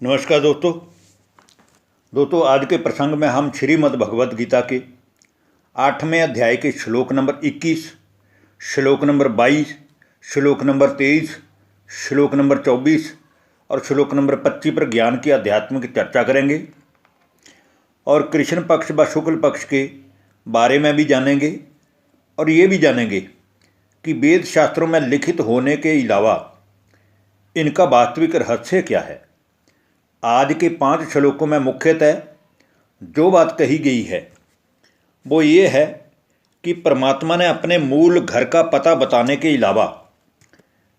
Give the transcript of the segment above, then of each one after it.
नमस्कार दोस्तों आज के प्रसंग में हम श्रीमद् भगवत गीता के 8वें अध्याय के श्लोक नंबर 21, श्लोक नंबर 22, श्लोक नंबर 23, श्लोक नंबर 24 और श्लोक नंबर 25 पर ज्ञान की आध्यात्मिक चर्चा करेंगे और कृष्ण पक्ष व शुक्ल पक्ष के बारे में भी जानेंगे और ये भी जानेंगे कि वेद शास्त्रों में लिखित होने के अलावा इनका वास्तविक रहस्य क्या है। आज के 5 श्लोकों में मुख्यतः जो बात कही गई है वो ये है कि परमात्मा ने अपने मूल घर का पता बताने के अलावा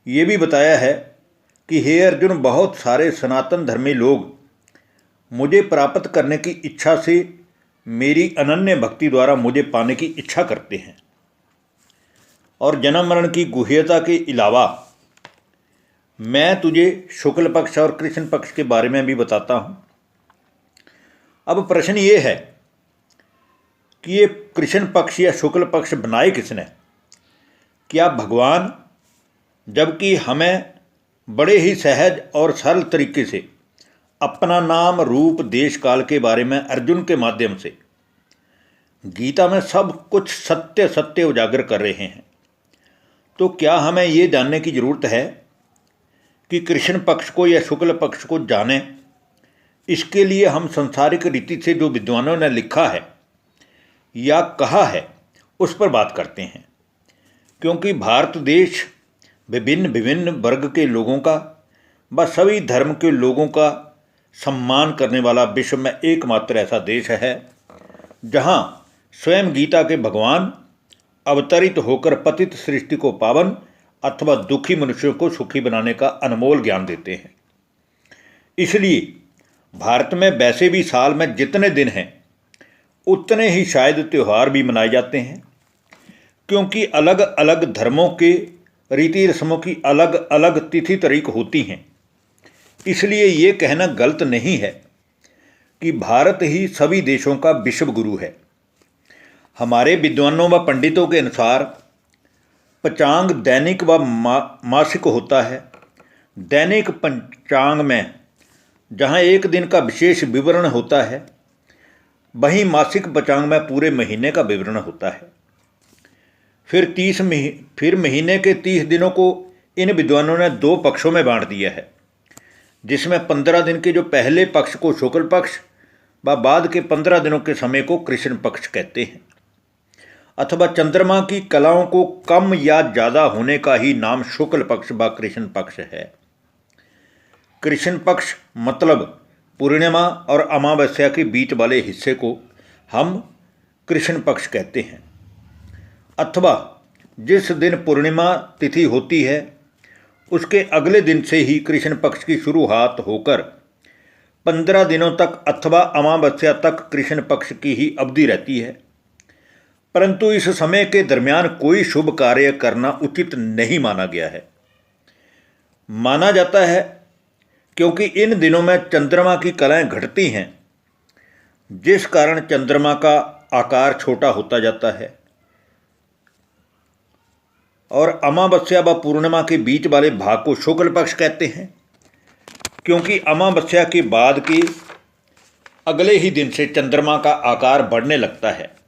ये भी बताया है कि हे अर्जुन, बहुत सारे सनातन धर्मी लोग मुझे प्राप्त करने की इच्छा से मेरी अनन्य भक्ति द्वारा मुझे पाने की इच्छा करते हैं और जन्म मरण की गुह्यता के अलावा मैं तुझे शुक्ल पक्ष और कृष्ण पक्ष के बारे में भी बताता हूँ। अब प्रश्न ये है कि ये कृष्ण पक्ष या शुक्ल पक्ष बनाए किसने? क्या भगवान? जबकि हमें बड़े ही सहज और सरल तरीके से अपना नाम, रूप, देश, काल के बारे में अर्जुन के माध्यम से गीता में सब कुछ सत्य सत्य उजागर कर रहे हैं। तो क्या हमें ये जानने की ज़रूरत है कि कृष्ण पक्ष को या शुक्ल पक्ष को जानें? इसके लिए हम सांसारिक रीति से जो विद्वानों ने लिखा है या कहा है उस पर बात करते हैं, क्योंकि भारत देश विभिन्न विभिन्न वर्ग के लोगों का व सभी धर्म के लोगों का सम्मान करने वाला विश्व में एकमात्र ऐसा देश है जहाँ स्वयं गीता के भगवान अवतरित होकर पतित सृष्टि को पावन अथवा दुखी मनुष्यों को सुखी बनाने का अनमोल ज्ञान देते हैं। इसलिए भारत में वैसे भी साल में जितने दिन हैं उतने ही शायद त्यौहार भी मनाए जाते हैं, क्योंकि अलग अलग धर्मों के रीति रस्मों की अलग अलग तिथि तारीख होती हैं। इसलिए ये कहना गलत नहीं है कि भारत ही सभी देशों का विश्व गुरु है। हमारे विद्वानों व पंडितों के अनुसार पंचांग दैनिक व मासिक होता है। दैनिक पंचांग में जहाँ एक दिन का विशेष विवरण होता है, वहीं मासिक पंचांग में पूरे महीने का विवरण होता है। फिर महीने के 30 दिनों को इन विद्वानों ने 2 पक्षों में बांट दिया है, जिसमें 15 दिन के जो पहले पक्ष को शुक्ल पक्ष व बाद के 15 दिनों के समय को कृष्ण पक्ष कहते हैं, अथवा चंद्रमा की कलाओं को कम या ज़्यादा होने का ही नाम शुक्ल पक्ष व कृष्ण पक्ष है। कृष्ण पक्ष मतलब पूर्णिमा और अमावस्या के बीच वाले हिस्से को हम कृष्ण पक्ष कहते हैं, अथवा जिस दिन पूर्णिमा तिथि होती है उसके अगले दिन से ही कृष्ण पक्ष की शुरुआत होकर 15 दिनों तक अथवा अमावस्या तक कृष्ण पक्ष की ही अवधि रहती है। परंतु इस समय के दरमियान कोई शुभ कार्य करना उचित नहीं माना गया है। माना जाता है क्योंकि इन दिनों में चंद्रमा की कलाएं घटती हैं, जिस कारण चंद्रमा का आकार छोटा होता जाता है। और अमावस्या व पूर्णिमा के बीच वाले भाग को शुक्ल पक्ष कहते हैं, क्योंकि अमावस्या के बाद के अगले ही दिन से चंद्रमा का आकार बढ़ने लगता है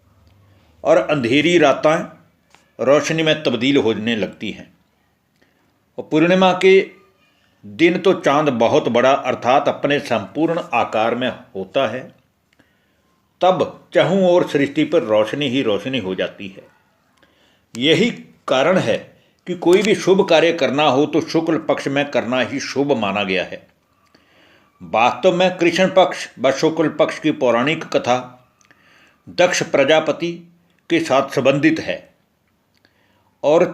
और अंधेरी रातें रोशनी में तब्दील होने लगती हैं। और पूर्णिमा के दिन तो चांद बहुत बड़ा अर्थात अपने संपूर्ण आकार में होता है, तब चहुं ओर सृष्टि पर रोशनी ही रोशनी हो जाती है। यही कारण है कि कोई भी शुभ कार्य करना हो तो शुक्ल पक्ष में करना ही शुभ माना गया है। वास्तव में कृष्ण पक्ष व शुक्ल पक्ष की पौराणिक कथा दक्ष प्रजापति के साथ संबंधित है और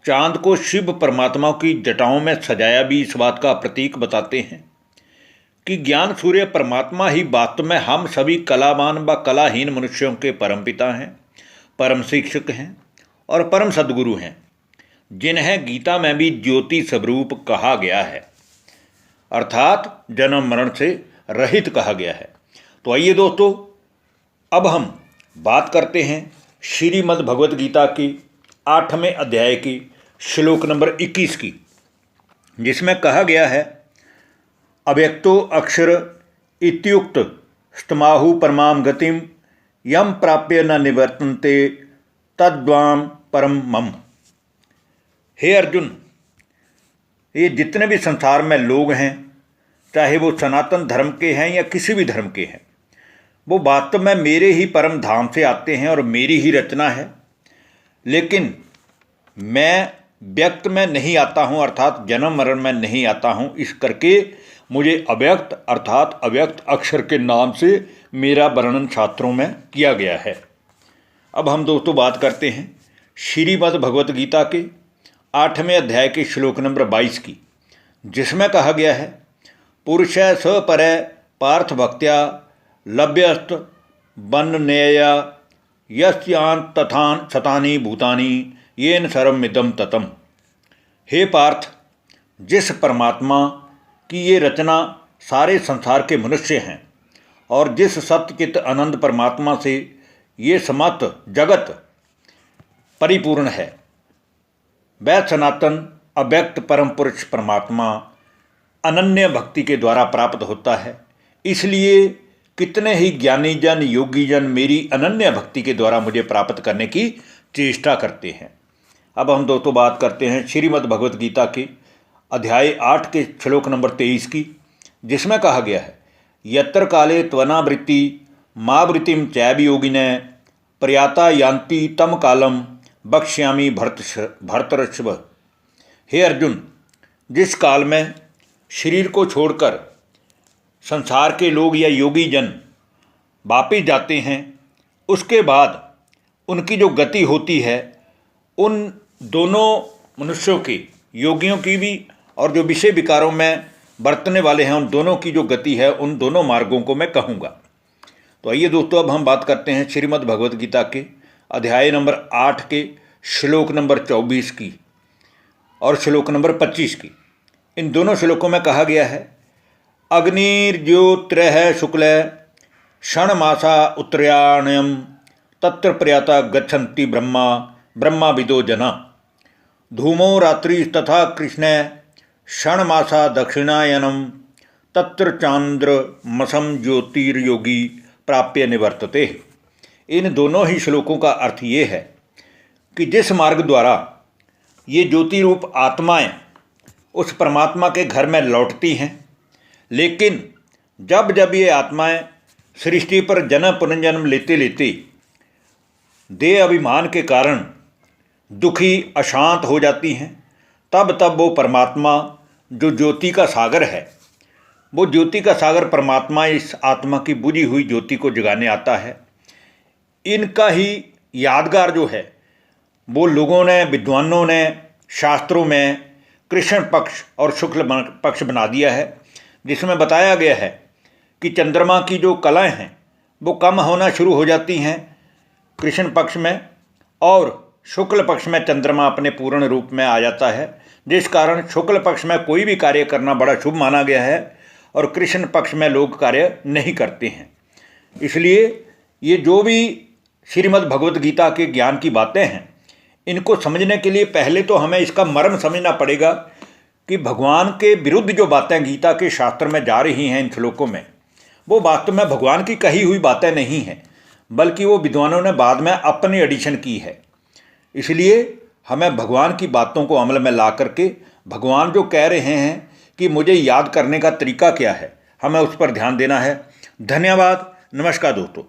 चांद को शिव परमात्मा की जटाओं में सजाया भी इस बात का प्रतीक बताते हैं कि ज्ञान सूर्य परमात्मा ही वास्तव में हम सभी कलावान व कलाहीन मनुष्यों के परमपिता हैं, परम शिक्षक हैं और परम सद्गुरु हैं, जिन्हें गीता में भी ज्योति स्वरूप कहा गया है, अर्थात जन्म मरण से रहित कहा गया है। तो आइए दोस्तों, अब हम बात करते हैं श्रीमद् भगवत गीता की 8वें अध्याय की श्लोक नंबर 21 की, जिसमें कहा गया है अव्यक्तो अक्षर इत्युक्त स्तमाहु परमाम गतिम यम प्राप्य न निवर्तन्ते तद्वाम परम मम। हे अर्जुन, ये जितने भी संसार में लोग हैं, चाहे वो सनातन धर्म के हैं या किसी भी धर्म के हैं, वो वास्तव में मेरे ही परम धाम से आते हैं और मेरी ही रचना है। लेकिन मैं व्यक्त में नहीं आता हूँ, अर्थात जन्म मरण में नहीं आता हूँ। इस करके मुझे अव्यक्त अर्थात अव्यक्त अक्षर के नाम से मेरा वर्णन शास्त्रों में किया गया है। अब हम दोस्तों बात करते हैं श्रीमद् भगवत गीता के 8वें अध्याय के श्लोक नंबर 22 की, जिसमें कहा गया है पुरुष स परै पार्थ भक्त्या लभ्यस्त वन्नेया यस्यान तथान शतानि भूतानि येन सर्वमिदं ततम्। हे पार्थ, जिस परमात्मा की ये रचना सारे संसार के मनुष्य हैं और जिस सत्यचित आनंद परमात्मा से ये समस्त जगत परिपूर्ण है, वह सनातन अव्यक्त परम पुरुष परमात्मा अनन्य भक्ति के द्वारा प्राप्त होता है। इसलिए कितने ही ज्ञानी जन योगी जन मेरी अनन्य भक्ति के द्वारा मुझे प्राप्त करने की चेष्टा करते हैं। अब हम दोस्तों बात करते हैं श्रीमद् भगवत गीता के अध्याय 8 के श्लोक नंबर 23 की, जिसमें कहा गया है यत्र काले त्वनावृत्ति मावृत्तिम चैव योगिने प्रयाता यान्ति तम कालम बक्ष्यामि भर्तृषभ। हे अर्जुन, जिस काल में शरीर को छोड़कर संसार के लोग या योगी जन वापिस जाते हैं, उसके बाद उनकी जो गति होती है, उन दोनों मनुष्यों की, योगियों की भी और जो विषय विकारों में बरतने वाले हैं, उन दोनों की जो गति है, उन दोनों मार्गों को मैं कहूँगा। तो आइए दोस्तों, अब हम बात करते हैं श्रीमद् भगवत गीता के अध्याय नंबर 8 के श्लोक नंबर 24 की और श्लोक नंबर 25 की। इन दोनों श्लोकों में कहा गया है अग्निर्ज्योतिरः शुक्ल षण्मासा उत्तरायणम तत्र प्रयाता गच्छन्ति ब्रह्माविदो जना धूमो रात्रिस्तथा कृष्ण षण्मासा दक्षिणायनम तत्र चांद्रमसम ज्योतिर्योगी प्राप्य निवर्तते। इन दोनों ही श्लोकों का अर्थ ये है कि जिस मार्ग द्वारा ये ज्योति रूप आत्माएं उस परमात्मा के घर में लौटती हैं, लेकिन जब जब ये आत्माएं सृष्टि पर जन्म पुनर्जन्म लेते लेते देह अभिमान के कारण दुखी अशांत हो जाती हैं, तब तब वो परमात्मा जो ज्योति का सागर है, वो ज्योति का सागर परमात्मा इस आत्मा की बुझी हुई ज्योति को जगाने आता है। इनका ही यादगार जो है, वो लोगों ने, विद्वानों ने शास्त्रों में कृष्ण पक्ष और शुक्ल पक्ष बना दिया है, जिसमें बताया गया है कि चंद्रमा की जो कलाएं हैं वो कम होना शुरू हो जाती हैं कृष्ण पक्ष में, और शुक्ल पक्ष में चंद्रमा अपने पूर्ण रूप में आ जाता है, जिस कारण शुक्ल पक्ष में कोई भी कार्य करना बड़ा शुभ माना गया है और कृष्ण पक्ष में लोग कार्य नहीं करते हैं। इसलिए ये जो भी श्रीमद् भगवत गीता के ज्ञान की बातें हैं, इनको समझने के लिए पहले तो हमें इसका मर्म समझना पड़ेगा कि भगवान के विरुद्ध जो बातें गीता के शास्त्र में जा रही हैं इन श्लोकों में, वो वास्तव में भगवान की कही हुई बातें नहीं हैं, बल्कि वो विद्वानों ने बाद में अपनी एडिशन की है। इसलिए हमें भगवान की बातों को अमल में ला करके भगवान जो कह रहे हैं कि मुझे याद करने का तरीका क्या है, हमें उस पर ध्यान देना है। धन्यवाद। नमस्कार दोस्तों।